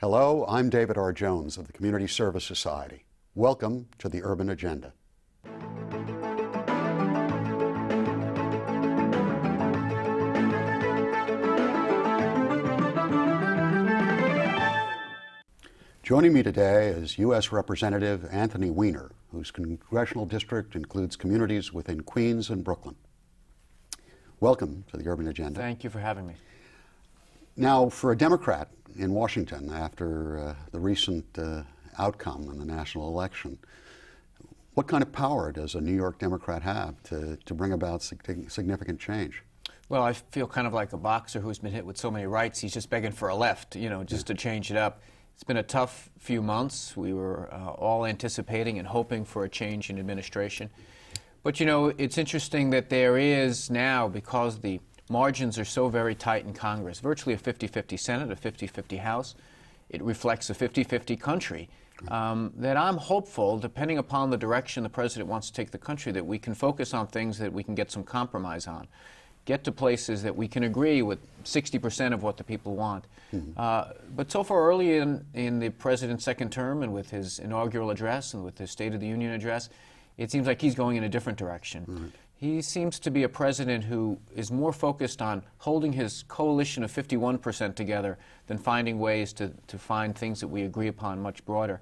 Hello, I'm David R. Jones of the Community Service Society. Welcome to the Urban Agenda. Joining me today is U.S. Representative Anthony Weiner, whose congressional district includes communities within Queens and Brooklyn. Welcome to the Urban Agenda. Thank you for having me. Now, for a Democrat in Washington, after the recent outcome in the national election, what kind of power does a New York Democrat have to bring about significant change? Well, I feel kind of like a boxer who's been hit with so many rights, he's just begging for a left, to change it up. It's been a tough few months. We were all anticipating and hoping for a change in administration. But, it's interesting that there is now, because the margins are so very tight in Congress, virtually a 50-50 Senate, a 50-50 House. It reflects a 50-50 country. That I'm hopeful, depending upon the direction the President wants to take the country, that we can focus on things that we can get some compromise on. Get to places that we can agree with 60% of what the people want. But so far early in the President's second term and with his inaugural address and with his State of the Union address, it seems like he's going in a different direction. He seems to be a president who is more focused on holding his coalition of 51% together than finding ways to find things that we agree upon much broader.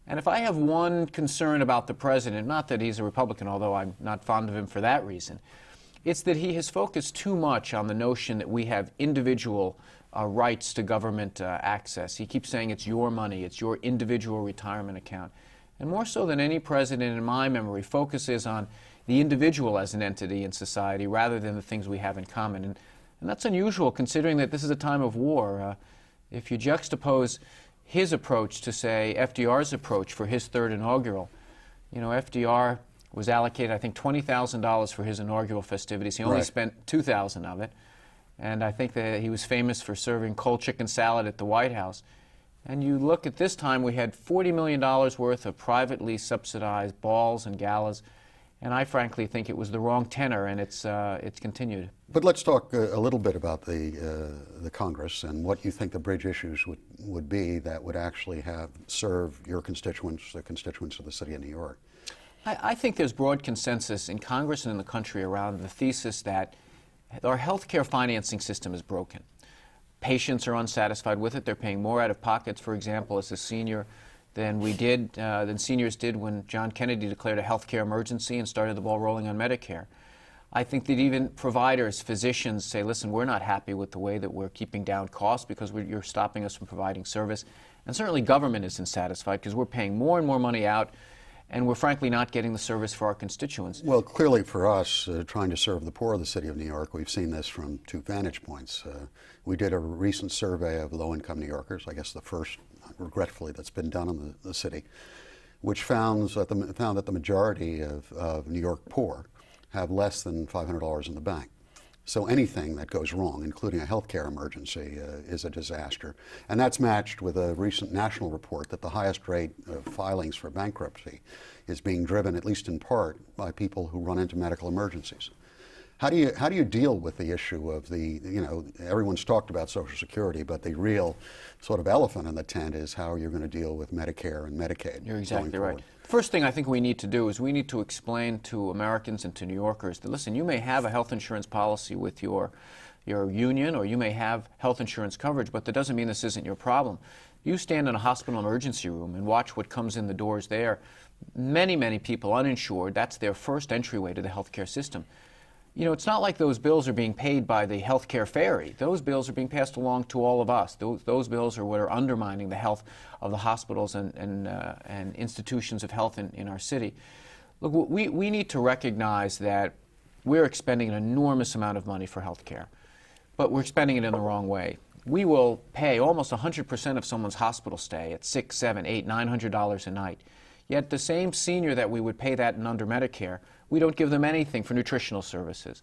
And if I have one concern about the President, not that he's a Republican, although I'm not fond of him for that reason, it's that he has focused too much on the notion that we have individual rights to government access. He keeps saying it's your money, it's your individual retirement account. And more so than any president in my memory, focuses on the individual as an entity in society rather than the things we have in common. And that's unusual considering that this is a time of war. If you juxtapose his approach to, say, FDR's approach for his third inaugural, FDR was allocated, I think, $20,000 for his inaugural festivities. He only spent $2,000 of it. And I think that he was famous for serving cold chicken salad at the White House. And you look at this time, we had $40 million worth of privately subsidized balls and galas. And I frankly think it was the wrong tenor, and it's continued. But let's talk a little bit about the Congress and what you think the bridge issues would be that would actually serve your constituents, the constituents of the city of New York. I think there's broad consensus in Congress and in the country around the thesis that our health care financing system is broken. Patients are unsatisfied with it. They're paying more out of pockets, for example, as a senior than seniors did when John Kennedy declared a health care emergency and started the ball rolling on Medicare. I think that even providers, physicians say, listen, we're not happy with the way that we're keeping down costs because you're stopping us from providing service. And certainly government isn't satisfied because we're paying more and more money out and we're frankly not getting the service for our constituents. Well, clearly for us, trying to serve the poor of the city of New York, we've seen this from two vantage points. We did a recent survey of low-income New Yorkers, I guess the first, regretfully, that's been done in the city, which found that the majority of New York poor have less than $500 in the bank. So anything that goes wrong, including a health care emergency, is a disaster. And that's matched with a recent national report that the highest rate of filings for bankruptcy is being driven, at least in part, by people who run into medical emergencies. How do you deal with the issue of everyone's talked about Social Security, but the real sort of elephant in the tent is how you're going to deal with Medicare and Medicaid? You're exactly right. First thing I think we need to do is we need to explain to Americans and to New Yorkers that, listen, you may have a health insurance policy with your union or you may have health insurance coverage, but that doesn't mean this isn't your problem. You stand in a hospital emergency room and watch what comes in the doors there. Many, many people uninsured, that's their first entryway to the healthcare system. It's not like those bills are being paid by the healthcare fairy. Those bills are being passed along to all of us. Those bills are what are undermining the health of the hospitals and institutions of health in our city. Look, we need to recognize that we're expending an enormous amount of money for healthcare, but we're spending it in the wrong way. We will pay almost 100% of someone's hospital stay at $600, $700, $800, $900 a night. Yet the same senior that we would pay that in under Medicare, we don't give them anything for nutritional services.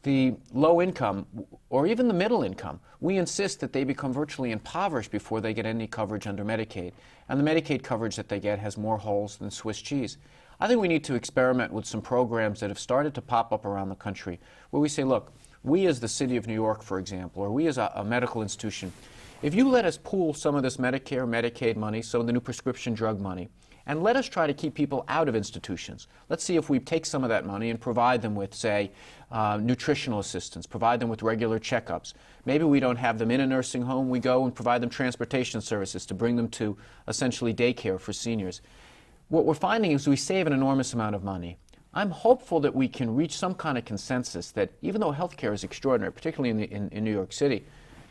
The low income, or even the middle income, we insist that they become virtually impoverished before they get any coverage under Medicaid. And the Medicaid coverage that they get has more holes than Swiss cheese. I think we need to experiment with some programs that have started to pop up around the country where we say, look, we as the city of New York, for example, or we as a medical institution, If you let us pool some of this Medicare, Medicaid money, some of the new prescription drug money, and let us try to keep people out of institutions. Let's see if we take some of that money and provide them with, say, nutritional assistance, provide them with regular checkups. Maybe we don't have them in a nursing home. We go and provide them transportation services to bring them to essentially daycare for seniors. What we're finding is we save an enormous amount of money. I'm hopeful that we can reach some kind of consensus that even though healthcare is extraordinary, particularly in New York City,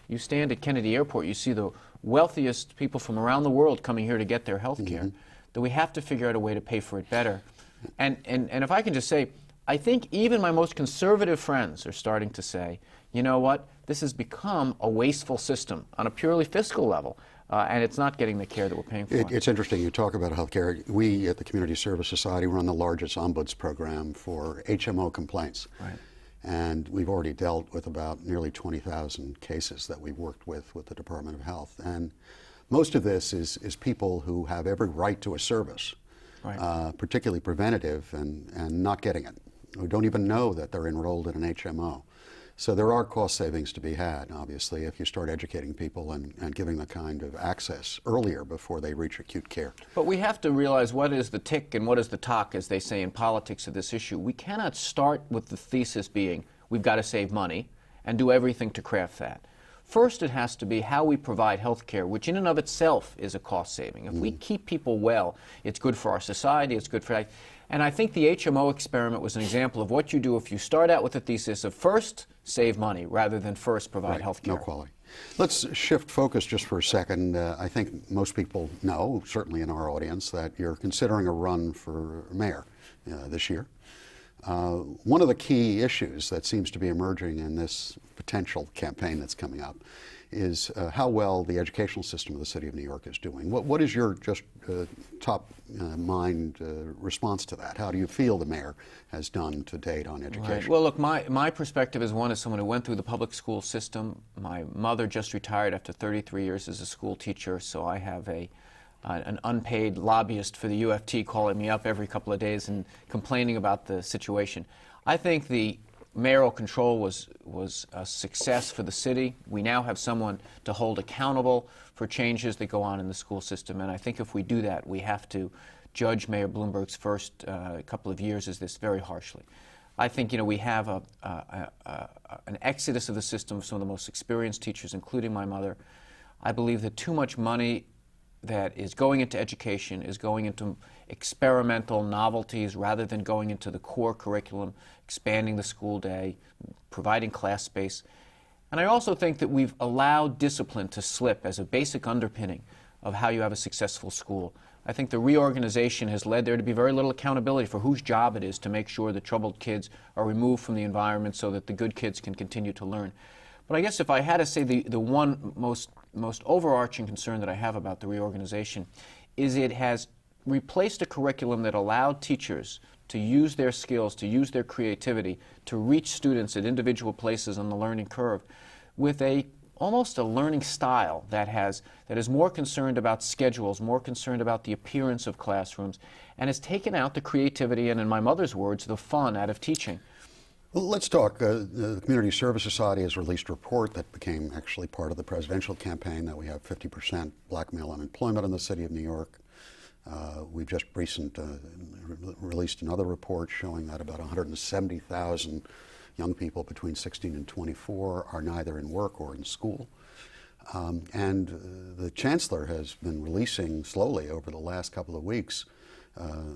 you stand at Kennedy Airport, you see the wealthiest people from around the world coming here to get their health care, that we have to figure out a way to pay for it better. And if I can just say, I think even my most conservative friends are starting to say, you know what, this has become a wasteful system on a purely fiscal level, and it's not getting the care that we're paying for. It's interesting you talk about health care. We at the Community Service Society run the largest ombuds program for HMO complaints. Right. And we've already dealt with about nearly 20,000 cases that we've worked with the Department of Health. And most of this is people who have every right to a service, right. Particularly preventative, and not getting it, who don't even know that they're enrolled in an HMO. So there are cost savings to be had, obviously, if you start educating people and giving the kind of access earlier before they reach acute care. But we have to realize what is the tick and what is the tock, as they say in politics, of this issue. We cannot start with the thesis being we've got to save money and do everything to craft that. First, it has to be how we provide health care, which in and of itself is a cost saving. If we keep people well, it's good for our society, it's good for... And I think the HMO experiment was an example of what you do if you start out with the thesis of first, save money, rather than first provide health care. No quality. Let's shift focus just for a second. I think most people know, certainly in our audience, that you're considering a run for mayor this year. One of the key issues that seems to be emerging in this potential campaign that's coming up is how well the educational system of the City of New York is doing. What is your just top mind response to that? How do you feel the mayor has done to date on education? Right. Well, look, my perspective is one as someone who went through the public school system. My mother just retired after 33 years as a school teacher, so I have an unpaid lobbyist for the UFT calling me up every couple of days and complaining about the situation. I think the mayoral control was a success for the city. We now have someone to hold accountable for changes that go on in the school system, and I think if we do that, we have to judge Mayor Bloomberg's first couple of years as this very harshly. I think we have an exodus of the system of some of the most experienced teachers, including my mother. I believe that too much money that is going into education is going into experimental novelties rather than going into the core curriculum, expanding the school day, providing class space. And I also think that we've allowed discipline to slip as a basic underpinning of how you have a successful school. I think the reorganization has led there to be very little accountability for whose job it is to make sure the troubled kids are removed from the environment so that the good kids can continue to learn. But I guess if I had to say the one most overarching concern that I have about the reorganization is it has replaced a curriculum that allowed teachers to use their skills, to use their creativity, to reach students at individual places on the learning curve with almost a learning style that is more concerned about schedules, more concerned about the appearance of classrooms, and has taken out the creativity and, in my mother's words, the fun out of teaching. Well, let's talk. The Community Service Society has released a report that became actually part of the presidential campaign that we have 50% black male unemployment in the city of New York. We've just released another report showing that about 170,000 young people between 16 and 24 are neither in work or in school. And the chancellor has been releasing slowly over the last couple of weeks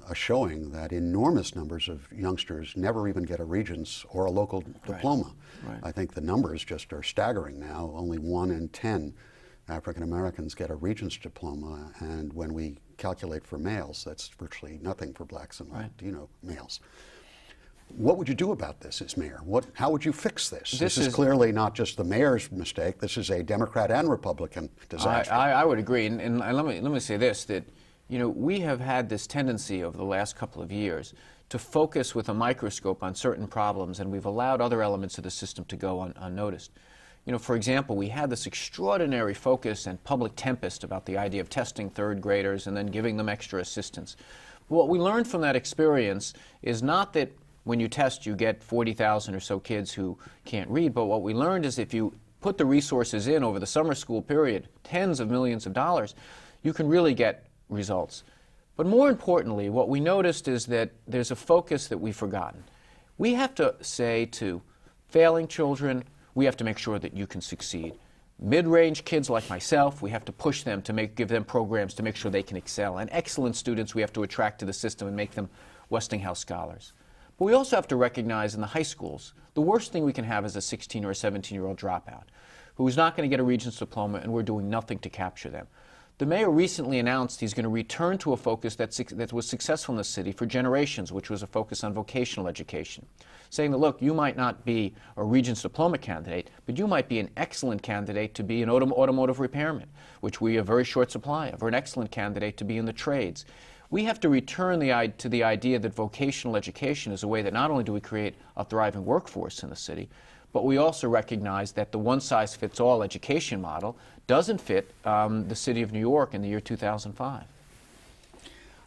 a showing that enormous numbers of youngsters never even get a regents or a local diploma. Right. I think the numbers just are staggering now. Only 1 in 10 African Americans get a regents diploma, and when we calculate for males, that's virtually nothing for blacks and Latino males. What would you do about this as mayor? How would you fix this? This is clearly not just the mayor's mistake. This is a Democrat and Republican disaster. I would agree, and let me say this, that we have had this tendency over the last couple of years to focus with a microscope on certain problems, and we've allowed other elements of the system to go unnoticed. For example, we had this extraordinary focus and public tempest about the idea of testing third graders and then giving them extra assistance. What we learned from that experience is not that when you test you get 40,000 or so kids who can't read, but what we learned is if you put the resources in over the summer school period, tens of millions of dollars, you can really get results. But more importantly, what we noticed is that there's a focus that we've forgotten. We have to say to failing children, we have to make sure that you can succeed. Mid-range kids like myself, we have to push them to give them programs to make sure they can excel. And excellent students, we have to attract to the system and make them Westinghouse scholars. But we also have to recognize in the high schools, the worst thing we can have is a 16 or a 17-year-old dropout who is not going to get a Regents diploma, and we're doing nothing to capture them. The mayor recently announced he's going to return to a focus that was successful in the city for generations, which was a focus on vocational education, saying that, look, you might not be a Regents diploma candidate, but you might be an excellent candidate to be an automotive repairman, which we have a very short supply of, or an excellent candidate to be in the trades. We have to return to the idea that vocational education is a way that not only do we create a thriving workforce in the city, but we also recognize that the one-size-fits-all education model doesn't fit the city of New York in the year 2005.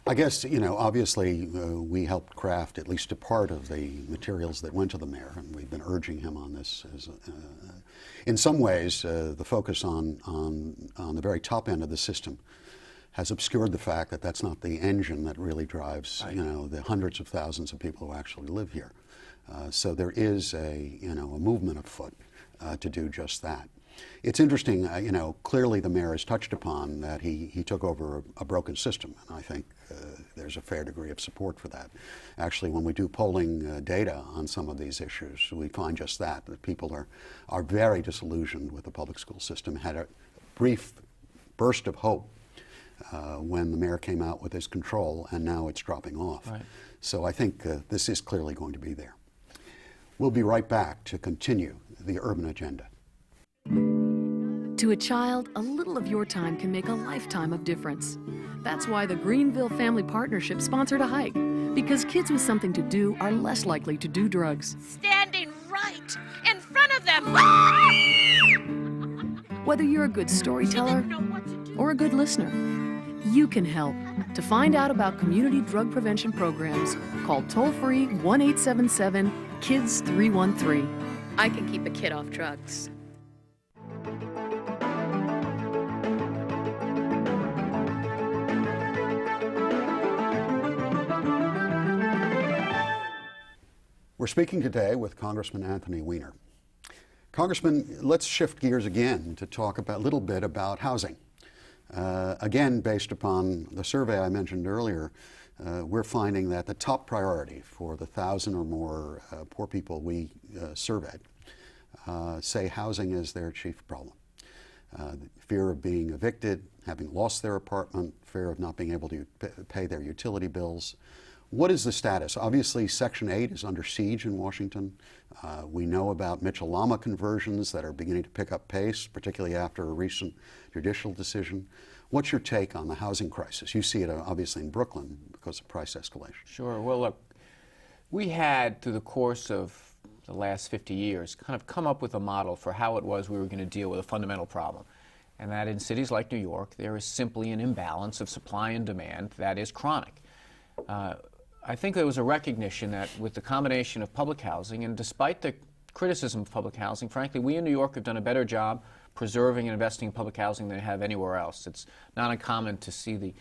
I guess, obviously we helped craft at least a part of the materials that went to the mayor, and we've been urging him on this. In some ways, the focus on the very top end of the system has obscured the fact that that's not the engine that really drives, the hundreds of thousands of people who actually live here. So there is a movement afoot to do just that. It's interesting, clearly the mayor has touched upon that he took over a broken system, and I think there's a fair degree of support for that. Actually, when we do polling data on some of these issues, we find just that people are very disillusioned with the public school system, had a brief burst of hope when the mayor came out with his control, and now it's dropping off. Right. So I think this is clearly going to be there. We'll be right back to continue the urban agenda. To a child, a little of your time can make a lifetime of difference. That's why the Greenville Family Partnership sponsored a hike, because kids with something to do are less likely to do drugs. Standing right in front of them. Whether you're a good storyteller or a good listener, you can help. To find out about community drug prevention programs, call toll-free 1-877-KIDS-313. I can keep a kid off drugs. We're speaking today with Congressman Anthony Weiner. Congressman, let's shift gears again to talk a little bit about housing. Again, based upon the survey I mentioned earlier, we're finding that the top priority for the 1,000 or more poor people we surveyed say housing is their chief problem. Fear of being evicted, having lost their apartment, fear of not being able to pay their utility bills. What is the status? Obviously, Section 8 is under siege in Washington. We know about Mitchell-Lama conversions that are beginning to pick up pace, particularly after a recent judicial decision. What's your take on the housing crisis? You see it obviously in Brooklyn because of price escalation. Sure. Well, look, we had, through the course of the last 50 years, kind of come up with a model for how it was we were going to deal with a fundamental problem. And that in cities like New York, there is simply an imbalance of supply and demand that is chronic. I think there was a recognition that with the combination of public housing, and despite the criticism of public housing, frankly, we in New York have done a better job preserving and investing in public housing than they have anywhere else. It's not uncommon to see the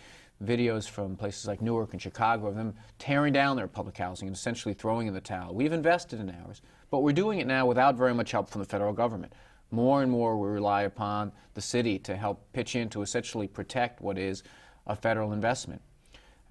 videos from places like Newark and Chicago of them tearing down their public housing and essentially throwing in the towel. We've invested in ours, but we're doing it now without very much help from the federal government. More and more we rely upon the city to help pitch in to essentially protect what is a federal investment.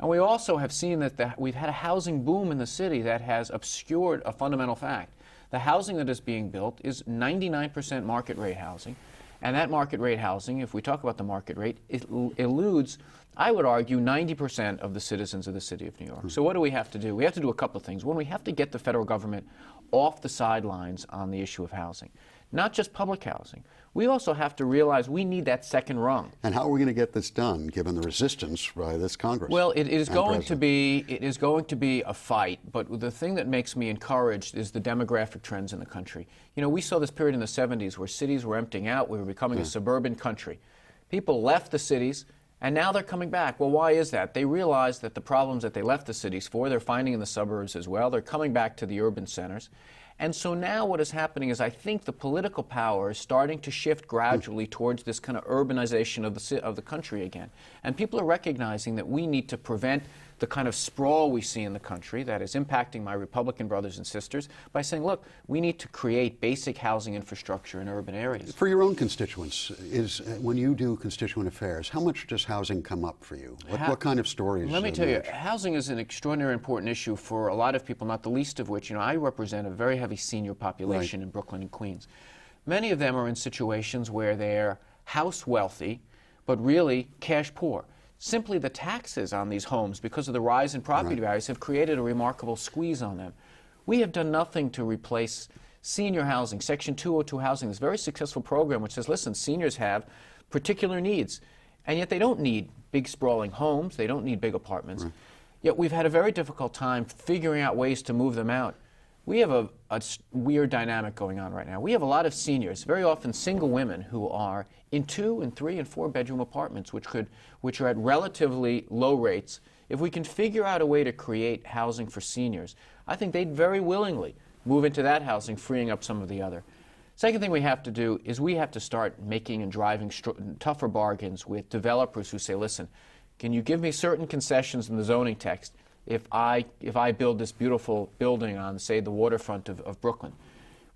And we also have seen that we've had a housing boom in the city that has obscured a fundamental fact. The housing that is being built is 99% market rate housing. And that market rate housing, if we talk about the market rate, it eludes, I would argue, 90% of the citizens of the city of New York. So what do we have to do? We have to do a couple of things. One, we have to get the federal government off the sidelines on the issue of housing. Not just public housing. We also have to realize we need that second rung. And how are we going to get this done, given the resistance by this Congress? Well, it is going to be a fight. But the thing that makes me encouraged is the demographic trends in the country. You know, we saw this period in the 70s where cities were emptying out. We were becoming a suburban country. People left the cities, and now they're coming back. Well, why is that? They realize that the problems that they left the cities for, they're finding in the suburbs as well. They're coming back to the urban centers. And so now what is happening is I think the political power is starting to shift gradually towards this kind of urbanization of the country again. And people are recognizing that we need to prevent the kind of sprawl we see in the country that is impacting my Republican brothers and sisters by saying, look, we need to create basic housing infrastructure in urban areas. For your own constituents, when you do constituent affairs, how much does housing come up for you? What kind of stories? Let me tell you, housing is an extraordinarily important issue for a lot of people, not the least of which, I represent a very heavy senior population in Brooklyn and Queens. Many of them are in situations where they're house wealthy, but really cash poor. Simply the taxes on these homes, because of the rise in property values, have created a remarkable squeeze on them. We have done nothing to replace senior housing, Section 202 housing, this very successful program which says, listen, seniors have particular needs, and yet they don't need big sprawling homes, they don't need big apartments. Yet we've had a very difficult time figuring out ways to move them out. We have a weird dynamic going on right now. We have a lot of seniors, very often single women, who are in 2 and 3 and 4 bedroom apartments, which are at relatively low rates. If we can figure out a way to create housing for seniors, I think they'd very willingly move into that housing, freeing up some of the other. Second thing we have to do is we have to start making and driving tougher bargains with developers who say, listen, can you give me certain concessions in the zoning text if I build this beautiful building on, say, the waterfront of Brooklyn?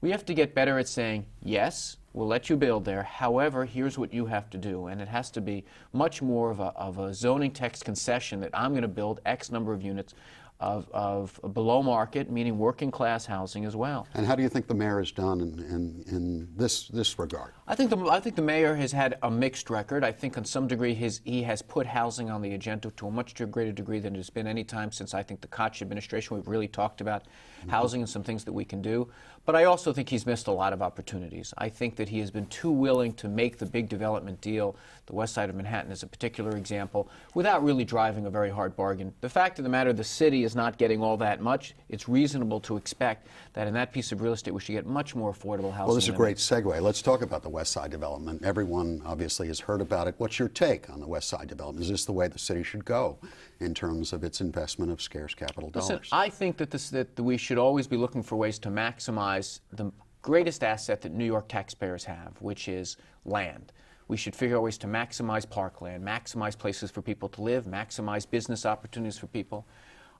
We have to get better at saying, yes, we'll let you build there. However, here's what you have to do. And it has to be much more of a zoning text concession that I'm going to build X number of units of below market, meaning working class housing as well. And how do you think the mayor has done in this regard? I think the mayor has had a mixed record. I think on some degree he has put housing on the agenda to a much greater degree than it's been any time since I think the Koch administration. We've really talked about housing and some things that we can do. But I also think he's missed a lot of opportunities. I think that he has been too willing to make the big development deal, the west side of Manhattan is a particular example, without really driving a very hard bargain. The fact of the matter, the city is not getting all that much. It's reasonable to expect that in that piece of real estate we should get much more affordable housing. Well, this is a great segue. Let's talk about the west side development. Everyone obviously has heard about it. What's your take on the west side development? Is this the way the city should go in terms of its investment of scarce capital dollars? Listen, I think that we should always be looking for ways to maximize the greatest asset that New York taxpayers have, which is land. We should figure out ways to maximize parkland, maximize places for people to live, maximize business opportunities for people.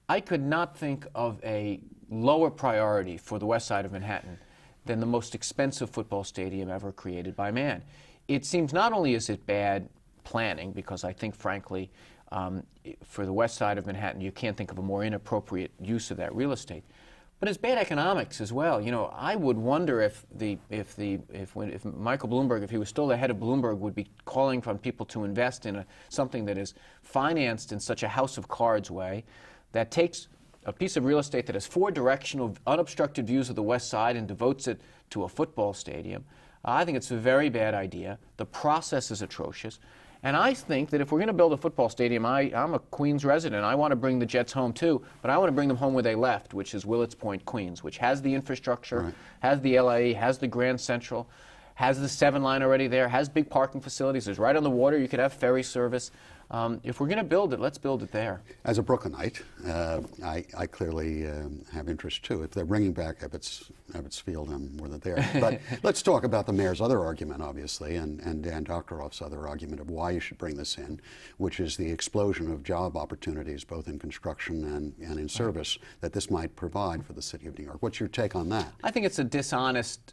I could not think of a lower priority for the west side of Manhattan than the most expensive football stadium ever created by man. It seems not only is it bad planning, because I think, frankly, for the west side of Manhattan, you can't think of a more inappropriate use of that real estate. But it's bad economics as well. I would wonder if Michael Bloomberg, if he was still the head of Bloomberg, would be calling on people to invest in something that is financed in such a house of cards way that takes a piece of real estate that has 4 directional, unobstructed views of the west side and devotes it to a football stadium. I think it's a very bad idea. The process is atrocious. And I think that if we're going to build a football stadium, I'm a Queens resident. I want to bring the Jets home too, but I want to bring them home where they left, which is Willets Point, Queens, which has the infrastructure, has the LAE, has the Grand Central, has the 7 line already there, has big parking facilities. It's right on the water. You could have ferry service. If we're going to build it, let's build it there. As a Brooklynite, I clearly have interest too. If they're bringing back Ebbets Field, I'm more than there. But let's talk about the mayor's other argument, obviously, and Dan Doctorow's other argument of why you should bring this in, which is the explosion of job opportunities, both in construction and in service, that this might provide for the city of New York. What's your take on that? I think it's a dishonest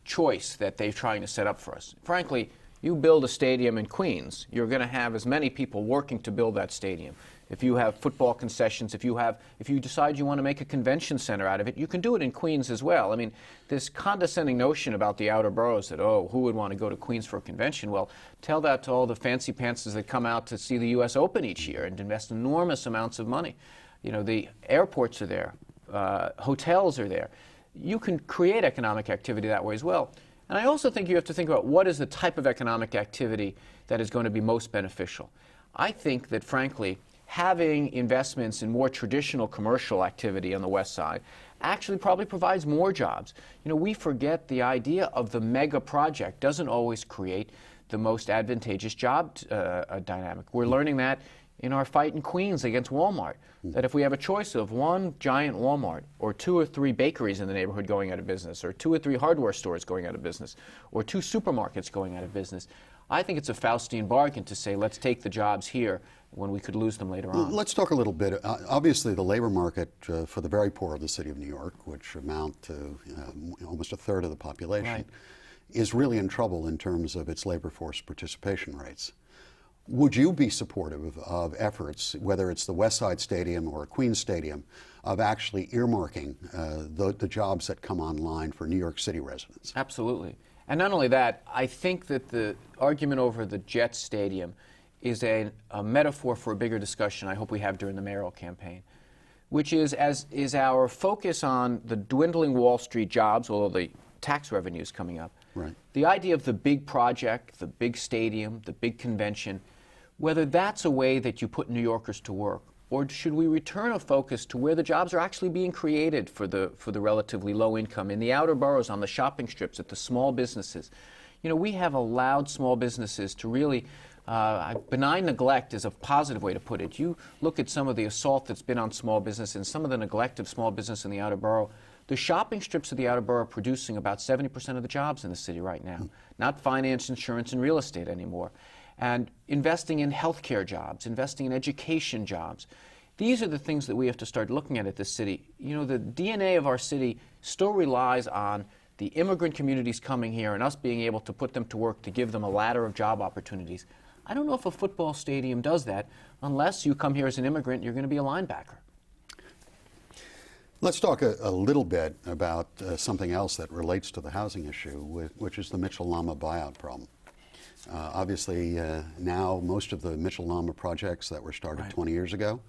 choice that they're trying to set up for us. Frankly, you build a stadium in Queens, you're going to have as many people working to build that stadium. If you have football concessions, if you decide you want to make a convention center out of it, you can do it in Queens as well. I mean, this condescending notion about the outer boroughs that, oh, who would want to go to Queens for a convention? Well, tell that to all the fancy pantsers that come out to see the U.S. Open each year and invest enormous amounts of money. The airports are there, hotels are there. You can create economic activity that way as well. And I also think you have to think about what is the type of economic activity that is going to be most beneficial. I think that, frankly, having investments in more traditional commercial activity on the west side actually probably provides more jobs. We forget the idea of the mega project doesn't always create the most advantageous job dynamic. We're learning that in our fight in Queens against Walmart, that if we have a choice of one giant Walmart or 2 or 3 bakeries in the neighborhood going out of business, or 2 or 3 hardware stores going out of business, or 2 supermarkets going out of business, I think it's a Faustian bargain to say, let's take the jobs here when we could lose them later on. Let's talk a little bit. Obviously, the labor market for the very poor of the city of New York, which amount to almost a third of the population, Right. is really in trouble in terms of its labor force participation rates. Would you be supportive of efforts, whether it's the West Side Stadium or Queens Stadium, of actually earmarking the jobs that come online for New York City residents? Absolutely. And not only that, I think that the argument over the Jets Stadium is a metaphor for a bigger discussion I hope we have during the mayoral campaign, which is our focus on the dwindling Wall Street jobs, although the tax revenue is coming up. Right. The idea of the big project, the big stadium, the big convention, whether that's a way that you put New Yorkers to work, or should we return a focus to where the jobs are actually being created for the relatively low income, in the outer boroughs, on the shopping strips, at the small businesses. You know, we have allowed small businesses to really, benign neglect is a positive way to put it. You look at some of the assault that's been on small business and some of the neglect of small business in the outer borough. The shopping strips of the outer borough are producing about 70% of the jobs in the city right now, not finance, insurance, and real estate anymore. And investing in healthcare jobs, investing in education jobs. These are the things that we have to start looking at this city. You know, the DNA of our city still relies on the immigrant communities coming here and us being able to put them to work to give them a ladder of job opportunities. I don't know if a football stadium does that unless you come here as an immigrant, you're going to be a linebacker. Let's talk a little bit about something else that relates to the housing issue, which is the Mitchell-Lama buyout problem. Obviously, now most of the Mitchell-Lama projects that were started Right. 20 years ago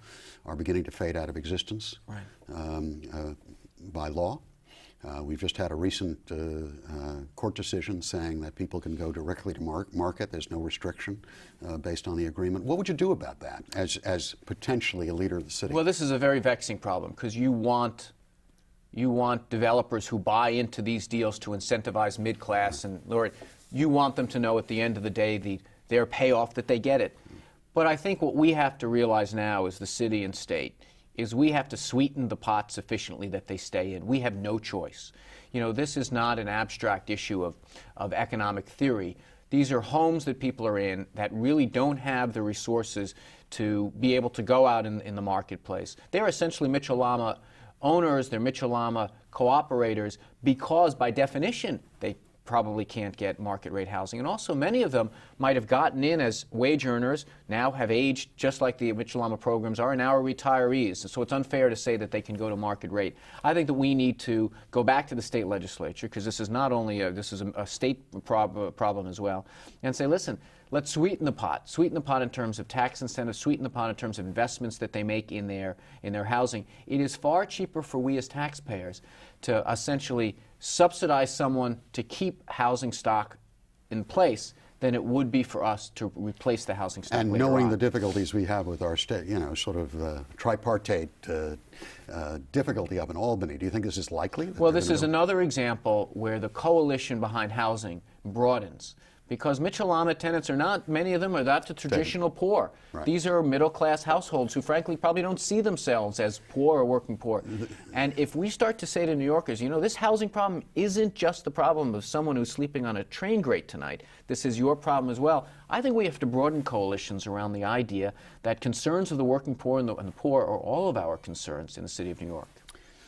are beginning to fade out of existence Right. by law. We've just had a recent court decision saying that people can go directly to market. There's no restriction based on the agreement. What would you do about that as potentially a leader of the city? Well, this is a very vexing problem because you want developers who buy into these deals to incentivize mid-class and lower. You want them to know at the end of the day their payoff that they get it. But I think what we have to realize now as the city and state is we have to sweeten the pot sufficiently that they stay in. We have no choice. You know, this is not an abstract issue of economic theory. These are homes that people are in that really don't have the resources to be able to go out in the marketplace. They're essentially Mitchell-Lama owners, they're Mitchell-Lama cooperators because by definition they probably can't get market rate housing. And also many of them might have gotten in as wage earners, now have aged just like the Mitchell-Lama programs are, and now are retirees. So it's unfair to say that they can go to market rate. I think that we need to go back to the state legislature, because this is not only this is a state problem as well, and say, listen, let's sweeten the pot. Sweeten the pot in terms of tax incentives, sweeten the pot in terms of investments that they make in their housing. It is far cheaper for we as taxpayers to essentially subsidize someone to keep housing stock in place than it would be for us to replace the housing stock And later knowing on. the difficulties we have with our state, you know, sort of tripartite difficulty up in Albany, do you think this is likely? Well, this is another example where the coalition behind housing broadens. Because Mitchell-Lama tenants are not, many of them are not the traditional poor. Right. These are middle-class households who frankly probably don't see themselves as poor or working poor. And if we start to say to New Yorkers, you know, this housing problem isn't just the problem of someone who's sleeping on a train grate tonight, this is your problem as well, I think we have to broaden coalitions around the idea that concerns of the working poor and the poor are all of our concerns in the city of New York.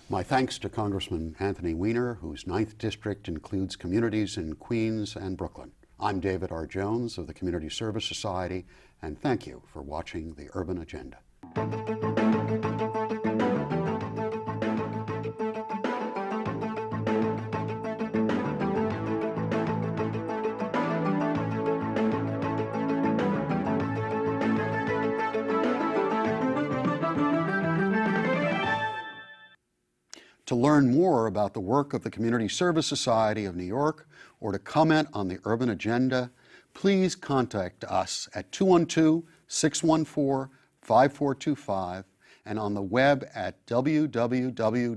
My thanks to Congressman Anthony Weiner, whose 9th district includes communities in Queens and Brooklyn. I'm David R. Jones of the Community Service Society, and thank you for watching The Urban Agenda. To learn more about the work of the Community Service Society of New York or to comment on the Urban Agenda, please contact us at 212-614-5425 and on the web at www.cssny.org.